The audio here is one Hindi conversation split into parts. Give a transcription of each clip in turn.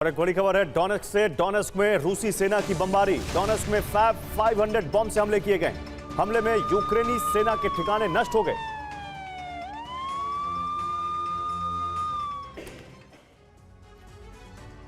और एक बड़ी खबर है डोनेस्क से। डोनेस्क में रूसी सेना की बमबारी। डोनेस्क में फैब 500 बम से हमले किए गए। हमले में यूक्रेनी सेना के ठिकाने नष्ट हो गए।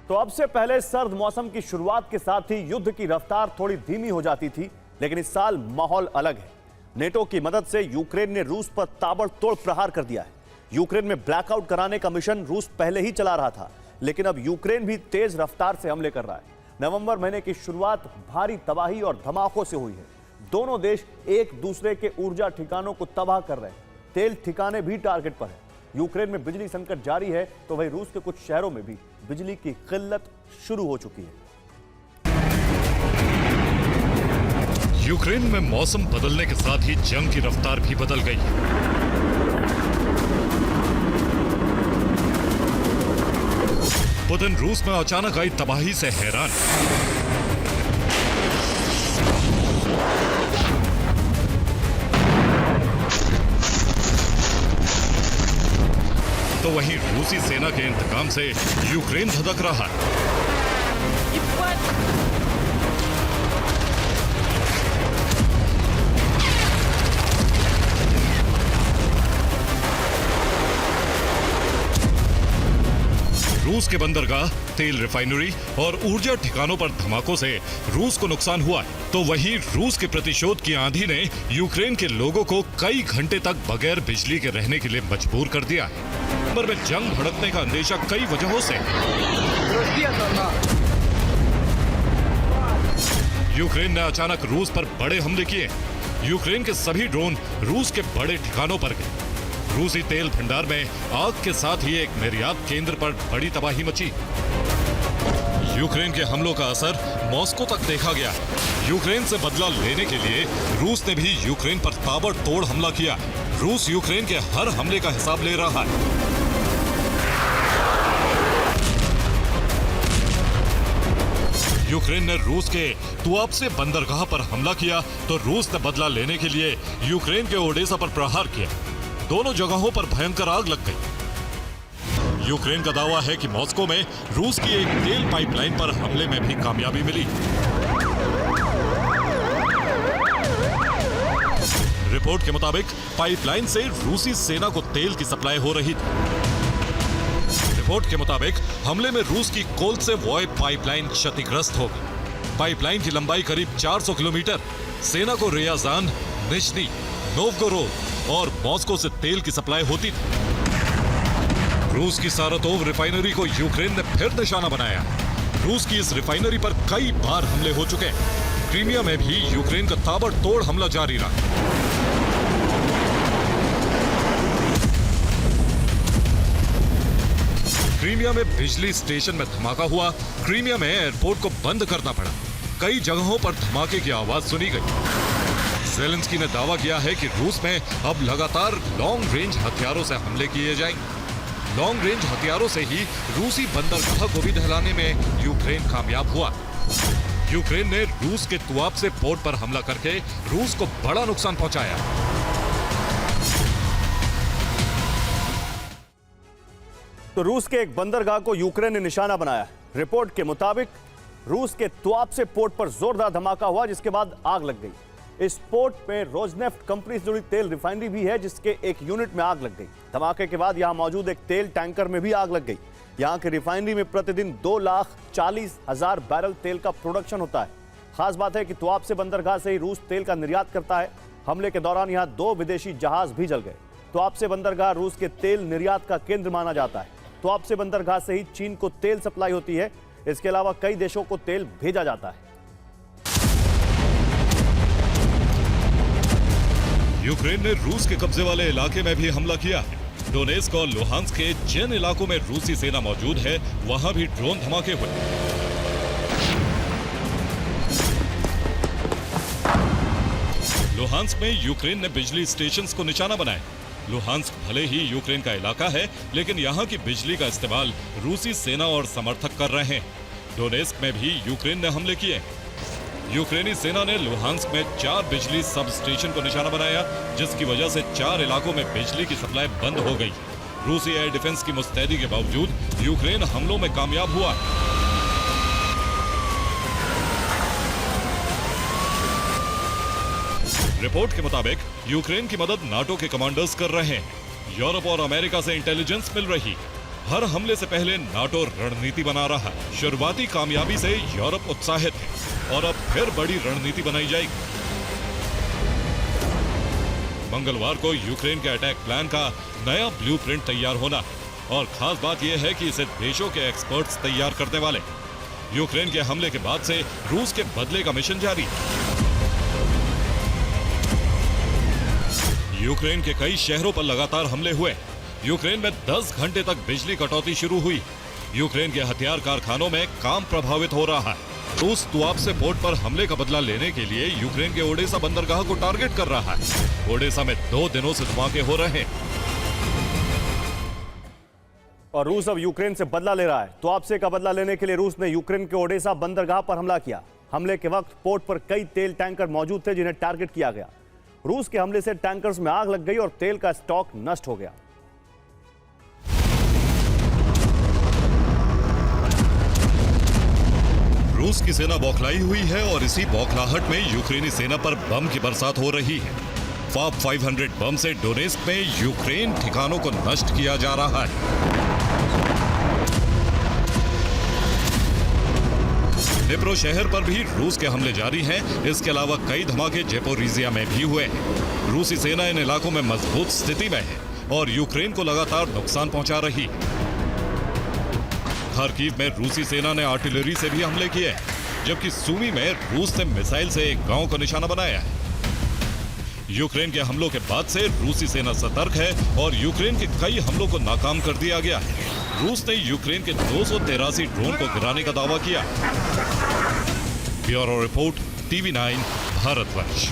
तो अब से पहले सर्द मौसम की शुरुआत के साथ ही युद्ध की रफ्तार थोड़ी धीमी हो जाती थी, लेकिन इस साल माहौल अलग है। नेटो की मदद से यूक्रेन ने रूस पर ताबड़तोड़ प्रहार कर दिया है। यूक्रेन में ब्लैकआउट कराने का मिशन रूस पहले ही चला रहा था, लेकिन अब यूक्रेन भी तेज रफ्तार से हमले कर रहा है। नवंबर महीने की शुरुआत भारी तबाही और धमाकों से हुई है। दोनों देश एक दूसरे के ऊर्जा ठिकानों को तबाह कर रहे हैं। तेल ठिकाने भी टारगेट पर है। यूक्रेन में बिजली संकट जारी है, तो वहीं रूस के कुछ शहरों में भी बिजली की किल्लत शुरू हो चुकी है। यूक्रेन में मौसम बदलने के साथ ही जंग की रफ्तार भी बदल गई। पुतिन रूस में अचानक आई तबाही से हैरान। तो वहीं रूसी सेना के इंतकाम से यूक्रेन धधक रहा है। रूस के बंदरगाह, तेल रिफाइनरी और ऊर्जा ठिकानों पर धमाकों से रूस को नुकसान हुआ है। तो वहीं रूस के प्रतिशोध की आंधी ने यूक्रेन के लोगों को कई घंटे तक बगैर बिजली के रहने के लिए मजबूर कर दिया है। नवंबर में जंग भड़कने का अंदेशा कई वजहों से। यूक्रेन ने अचानक रूस पर बड़े हमले किए। यूक्रेन के सभी ड्रोन रूस के बड़े ठिकानों पर गए। रूसी तेल भंडार में आग के साथ ही एक निर्यात केंद्र पर बड़ी तबाही मची। यूक्रेन के हमलों का असर मॉस्को तक देखा गया। यूक्रेन से बदला लेने के लिए रूस ने भी यूक्रेन पर ताबड़तोड़ हमला किया। रूस यूक्रेन के हर हमले का हिसाब ले रहा है। यूक्रेन ने रूस के तुआप्से बंदरगाह पर हमला किया, तो रूस ने बदला लेने के लिए यूक्रेन के ओडेसा पर प्रहार किया। दोनों जगहों पर भयंकर आग लग गई। यूक्रेन का दावा है कि मॉस्को में रूस की एक तेल पाइपलाइन पर हमले में भी कामयाबी मिली। रिपोर्ट के मुताबिक पाइपलाइन से रूसी सेना को तेल की सप्लाई हो रही थी। रिपोर्ट के मुताबिक हमले में रूस की कोल्त्सेवॉय पाइपलाइन क्षतिग्रस्त हो गई। पाइपलाइन की लंबाई करीब 400 किलोमीटर। सेना को रियाजान, निज्नी, नोवगोरोड और मॉस्को से तेल की सप्लाई होती थी। रूस की सारातोव रिफाइनरी को यूक्रेन ने फिर निशाना बनाया। रूस की इस रिफाइनरी पर कई बार हमले हो चुके हैं। क्रीमिया में भी यूक्रेन का ताबड़तोड़ हमला जारी रहा। क्रीमिया में बिजली स्टेशन में धमाका हुआ। क्रीमिया में एयरपोर्ट को बंद करना पड़ा। कई जगहों पर धमाके की आवाज सुनी गई। ज़ेलेंस्की ने दावा किया है कि रूस में अब लगातार लॉन्ग रेंज हथियारों से हमले किए जाएंगे। लॉन्ग रेंज हथियारों से ही रूसी बंदरगाह को भी दहलाने में यूक्रेन कामयाब हुआ। यूक्रेन ने रूस के तुआप्से पोर्ट पर हमला करके रूस को बड़ा नुकसान पहुंचाया। तो रूस के एक बंदरगाह को यूक्रेन ने निशाना बनाया। रिपोर्ट के मुताबिक रूस के तुआप्से पोर्ट पर जोरदार धमाका हुआ, जिसके बाद आग लग गई। इस पोर्ट पे रोजनेफ्ट कंपनी से जुड़ी तेल रिफाइनरी भी है, जिसके एक यूनिट में आग लग गई। धमाके के बाद यहां मौजूद एक तेल टैंकर में भी आग लग गई। यहां की रिफाइनरी में प्रतिदिन 2,40,000 बैरल तेल का प्रोडक्शन होता है। खास बात है कि तुआप्से बंदरगाह से ही रूस तेल का निर्यात करता है। हमले के दौरान यहां 2 विदेशी जहाज भी जल गए। तुआप्से बंदरगाह रूस के तेल निर्यात का केंद्र माना जाता है। तुआप्से बंदरगाह से ही चीन को तेल सप्लाई होती है। इसके अलावा कई देशों को तेल भेजा जाता है। यूक्रेन ने रूस के कब्जे वाले इलाके में भी हमला किया है। डोनेस्क और लुहांस्क के जिन इलाकों में रूसी सेना मौजूद है, वहां भी ड्रोन धमाके हुए। लुहांस्क में यूक्रेन ने बिजली स्टेशंस को निशाना बनाया। लुहांस्क भले ही यूक्रेन का इलाका है, लेकिन यहां की बिजली का इस्तेमाल रूसी सेना और समर्थक कर रहे हैं। डोनेस्क में भी यूक्रेन ने हमले किए। यूक्रेनी सेना ने लुहांस्क में 4 बिजली सब स्टेशन को निशाना बनाया, जिसकी वजह से 4 इलाकों में बिजली की सप्लाई बंद हो गई। रूसी एयर डिफेंस की मुस्तैदी के बावजूद यूक्रेन हमलों में कामयाब हुआ। रिपोर्ट के मुताबिक यूक्रेन की मदद नाटो के कमांडर्स कर रहे हैं। यूरोप और अमेरिका से इंटेलिजेंस मिल रही है। हर हमले से पहले नाटो रणनीति बना रहा है। शुरुआती कामयाबी से यूरोप उत्साहित है और अब फिर बड़ी रणनीति बनाई जाएगी। मंगलवार को यूक्रेन के अटैक प्लान का नया ब्लूप्रिंट तैयार होना है और खास बात यह है कि इसे देशों के एक्सपर्ट्स तैयार करने वाले। यूक्रेन के हमले के बाद से रूस के बदले का मिशन जारी है। यूक्रेन के कई शहरों पर लगातार हमले हुए। यूक्रेन में 10 घंटे तक बिजली कटौती शुरू हुई। यूक्रेन के हथियार कारखानों में काम प्रभावित हो रहा है। रूस तुआप्से पोर्ट पर हमले का बदला लेने के लिए यूक्रेन के ओडेसा बंदरगाह को टारगेट कर रहा है। ओडेसा में 2 दिनों से धमाके हो रहे हैं और रूस अब यूक्रेन से बदला ले रहा है। तुआप्से का बदला लेने के लिए रूस ने यूक्रेन के ओडेसा बंदरगाह पर हमला किया। हमले के वक्त पोर्ट पर कई तेल टैंकर मौजूद थे जिन्हें टारगेट किया गया। रूस के हमले से टैंकर्स में आग लग गई और तेल का स्टॉक नष्ट हो गया। रूस की सेना बौखलाई हुई है और इसी बौखलाहट में यूक्रेनी सेना पर बम की बरसात हो रही है। फाब 500 बम से डोनेस्क में यूक्रेन ठिकानों को नष्ट किया जा रहा है। डिप्रो शहर पर भी रूस के हमले जारी हैं। इसके अलावा कई धमाके जेपोरिजिया में भी हुए हैं। रूसी सेना इन इलाकों में मजबूत स्थिति में है और यूक्रेन को लगातार नुकसान पहुंचा रही है। खार्किव में रूसी सेना ने आर्टिलरी से भी हमले किए, जबकि सूमी में रूस ने मिसाइल से एक गांव को निशाना बनाया है। यूक्रेन के हमलों के बाद से रूसी सेना सतर्क है और यूक्रेन के कई हमलों को नाकाम कर दिया गया है। रूस ने यूक्रेन के 283 ड्रोन को गिराने का दावा किया। Bureau report, TV9 Bharatvarsh.